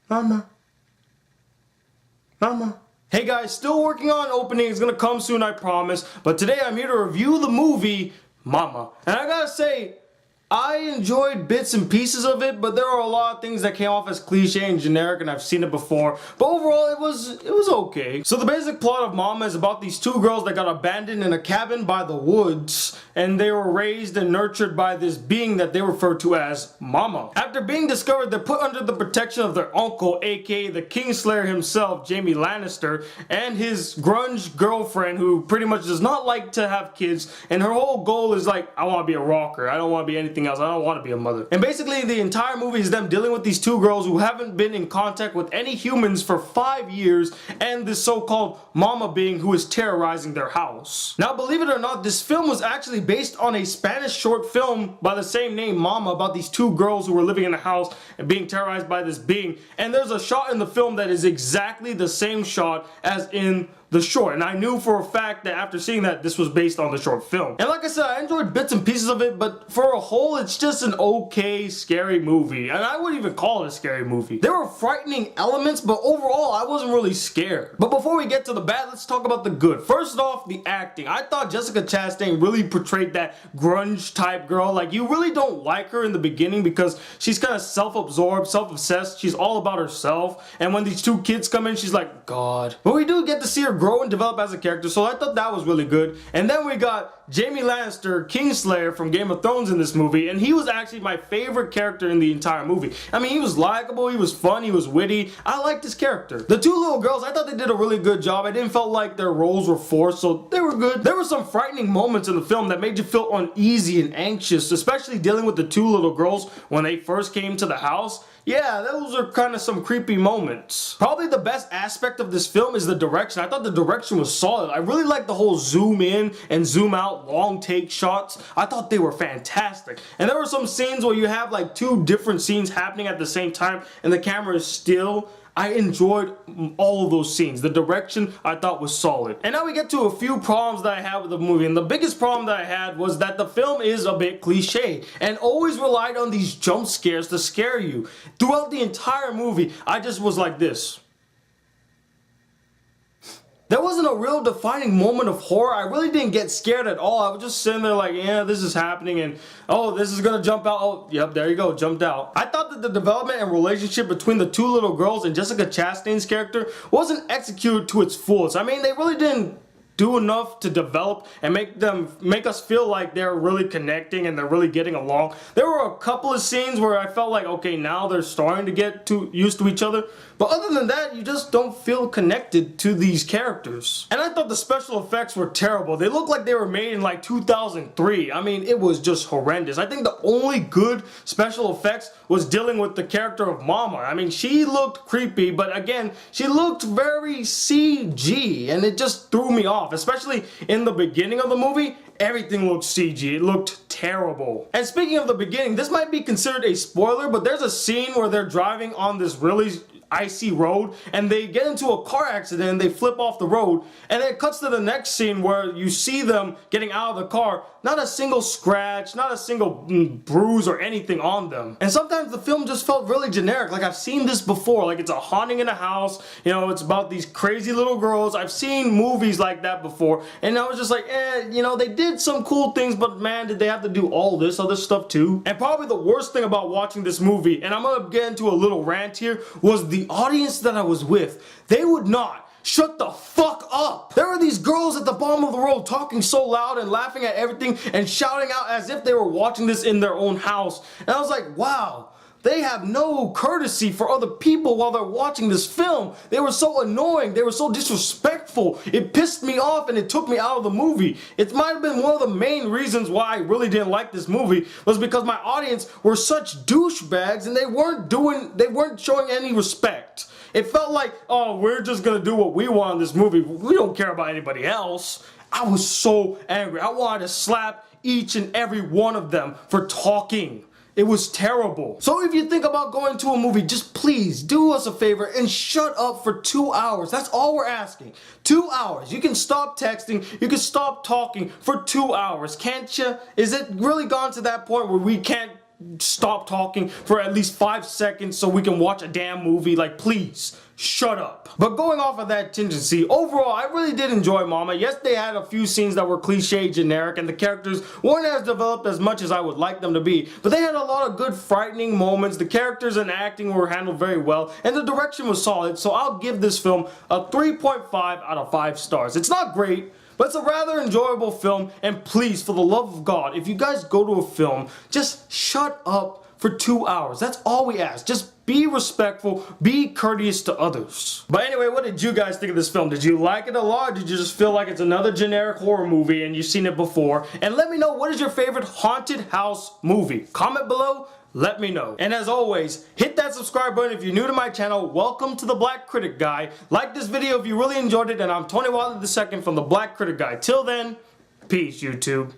Mama. Mama. Hey guys, still working on opening. It's gonna come soon, I promise. But today I'm here to review the movie Mama. And I gotta say, I enjoyed bits and pieces of it, but there are a lot of things that came off as cliche and generic, and I've seen it before. But overall, it was okay. So the basic plot of Mama is about these two girls that got abandoned in a cabin by the woods, and they were raised and nurtured by this being that they refer to as Mama. After being discovered, they're put under the protection of their uncle, aka the Kingslayer himself, Jaime Lannister, and his grunge girlfriend, who pretty much does not like to have kids, and her whole goal is like, I want to be a rocker. I don't want to be anything else. I don't want to be a mother. And basically the entire movie is them dealing with these two girls who haven't been in contact with any humans for 5 years, and this so-called Mama being who is terrorizing their house. Now, believe it or not, this film was actually based on a Spanish short film by the same name, Mama, about these two girls who were living in a house and being terrorized by this being. And there's a shot in the film that is exactly the same shot as in the short, and I knew for a fact that after seeing that this was based on the short film. And like I said, I enjoyed bits and pieces of it, but for a whole it's just an okay scary movie, and I wouldn't even call it a scary movie. There were frightening elements, but overall I wasn't really scared. But before we get to the bad, let's talk about the good. First off, the acting. I thought Jessica Chastain really portrayed that grunge type girl. Like, you really don't like her in the beginning because she's kind of self-absorbed, self-obsessed, she's all about herself, and when these two kids come in, she's like, God. But we do get to see her grow and develop as a character, so I thought that was really good. And then we got Jaime Lannister, Kingslayer from Game of Thrones in this movie, and he was actually my favorite character in the entire movie. I mean, he was likable, he was fun, he was witty. I liked his character. The two little girls, I thought they did a really good job. I didn't feel like their roles were forced, so they were good. There were some frightening moments in the film that made you feel uneasy and anxious, especially dealing with the two little girls when they first came to the house. Yeah, those are kind of some creepy moments. Probably the best aspect of this film is the direction. I thought the direction was solid. I really liked the whole zoom in and zoom out long take shots. I thought they were fantastic. And there were some scenes where you have like two different scenes happening at the same time and the camera is still. I enjoyed all of those scenes. The direction I thought was solid. And now we get to a few problems that I have with the movie. And the biggest problem that I had was that the film is a bit cliche and always relied on these jump scares to scare you. Throughout the entire movie, I just was like this. There wasn't a real defining moment of horror. I really didn't get scared at all. I was just sitting there like, yeah, this is happening, and oh, this is gonna jump out. Oh, yep, there you go, jumped out. I thought that the development and relationship between the two little girls and Jessica Chastain's character wasn't executed to its fullest. I mean, they really didn't do enough to develop and make us feel like they're really connecting and they're really getting along. There were a couple of scenes where I felt like, okay, now they're starting to get used to each other. But other than that, you just don't feel connected to these characters. And I thought the special effects were terrible. They looked like they were made in like 2003. I mean, it was just horrendous. I think the only good special effects was dealing with the character of Mama. I mean, she looked creepy, but again, she looked very CG, and it just threw me off. Especially in the beginning of the movie, everything looked CG. It looked terrible. And speaking of the beginning, this might be considered a spoiler, but there's a scene where they're driving on this really icy road and they get into a car accident and they flip off the road, and then it cuts to the next scene where you see them getting out of the car. Not a single scratch, not a single bruise or anything on them. And sometimes the film just felt really generic. Like, I've seen this before. Like, it's a haunting in a house, you know, it's about these crazy little girls. I've seen movies like that before, and I was just like, you know, they did some cool things, but man, did they have to do all this other stuff too? And probably the worst thing about watching this movie, and I'm gonna get into a little rant here, was the audience that I was with. They would not shut the fuck up. There were these girls at the bottom of the road talking so loud and laughing at everything and shouting out as if they were watching this in their own house. And I was like, wow, they have no courtesy for other people while they're watching this film. They were so annoying. They were so disrespectful. It pissed me off and it took me out of the movie. It might have been one of the main reasons why I really didn't like this movie, was because my audience were such douchebags and they weren't showing any respect. It felt like, oh, we're just gonna do what we want in this movie. We don't care about anybody else. I was so angry. I wanted to slap each and every one of them for talking. It was terrible. So if you think about going to a movie, just please do us a favor and shut up for 2 hours. That's all we're asking. 2 hours. You can stop texting. You can stop talking for 2 hours. Can't you? Is it really gone to that point where we can't stop talking for at least 5 seconds so we can watch a damn movie? Like, please, shut up. But going off of that tendency, overall, I really did enjoy Mama. Yes, they had a few scenes that were cliche, generic, and the characters weren't as developed as much as I would like them to be, but they had a lot of good frightening moments. The characters and acting were handled very well, and the direction was solid, so I'll give this film a 3.5 out of 5 stars. It's not great, but it's a rather enjoyable film, and please, for the love of God, if you guys go to a film, just shut up for 2 hours. That's all we ask. Just be respectful, be courteous to others. But anyway, what did you guys think of this film? Did you like it a lot? Did you just feel like it's another generic horror movie and you've seen it before? And let me know, what is your favorite haunted house movie? Comment below, let me know. And as always, hit that subscribe button if you're new to my channel. Welcome to the Black Critic Guy. Like this video if you really enjoyed it, and I'm Tony Wilder II from the Black Critic Guy. Till then, peace, YouTube.